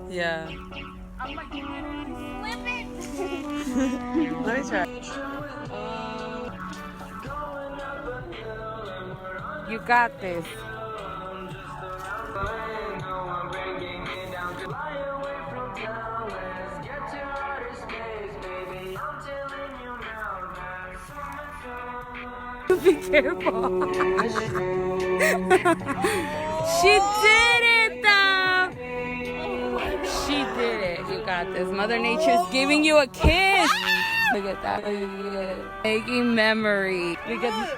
Yeah. I'm like, flip it. Let me try. You got this. Be careful. She did it, though. She did it. You got this. Mother Nature's giving you a kiss. Look at that. Making memory. Because